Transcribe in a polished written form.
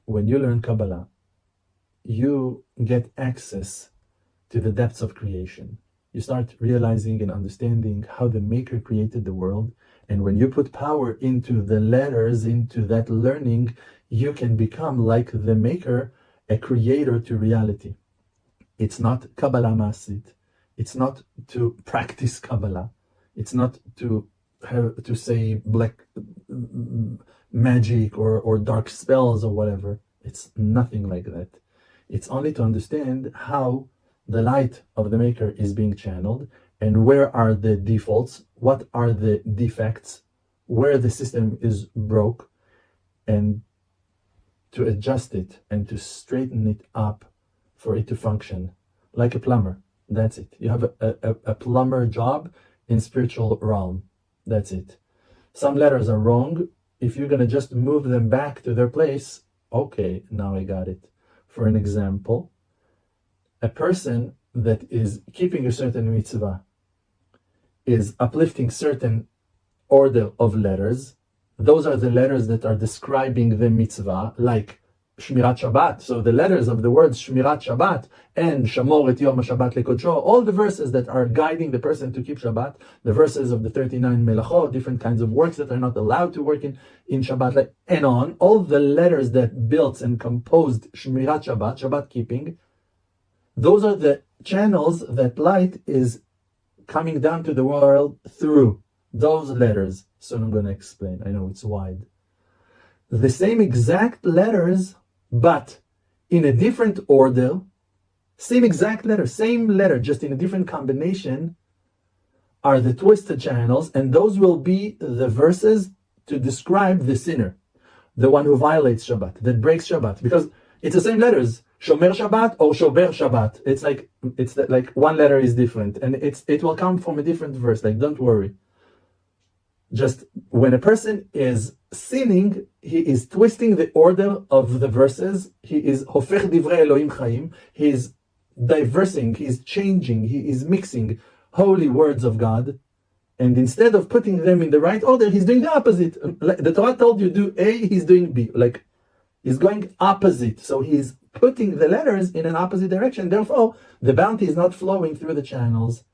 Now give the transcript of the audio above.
when you learn Kabbalah, you get access to the depths of creation. You start realizing and understanding how the Maker created the world. And when you put power into the letters, into that learning, you can become like the Maker, a creator to reality. It's not Kabbalah Masid. It's not to practice Kabbalah. It's not to say black magic or dark spells or whatever. It's nothing like that. It's only to understand how the light of the Maker is being channeled and where are the defaults, what are the defects, where the system is broke, and to adjust it and to straighten it up for it to function like a plumber. That's it. You have a plumber job in spiritual realm. That's it. Some letters are wrong. If you're going to just move them back to their place, okay, now I got it. For an example, a person that is keeping a certain mitzvah is uplifting certain order of letters. Those are the letters that are describing the mitzvah, like Shmirat Shabbat. So the letters of the words Shmirat Shabbat and Shamor et Yom HaShabbat lekodsho, all the verses that are guiding the person to keep Shabbat, the verses of the 39 melachot, different kinds of works that are not allowed to work in Shabbat, and on, all the letters that built and composed Shmirat Shabbat, Shabbat keeping, those are the channels that light is coming down to the world through those letters. So I'm going to explain. I know it's wide. The same exact letters, but in a different order, same exact letter, same letter, just in a different combination, are the twisted channels, and those will be the verses to describe the sinner, the one who violates Shabbat, that breaks Shabbat, because it's the same letters, Shomer Shabbat or Shober Shabbat. It's like one letter is different, and it will come from a different verse. Like, don't worry. Just when a person is sinning, he is twisting the order of the verses. He is hofech divrei Elohim chaim. He is diversing. He is changing. He is mixing holy words of God, and instead of putting them in the right order, he's doing the opposite. Like the Torah told you do A, he's doing B. Like he's going opposite. So he's putting the letters in an opposite direction. Therefore, the bounty is not flowing through the channels.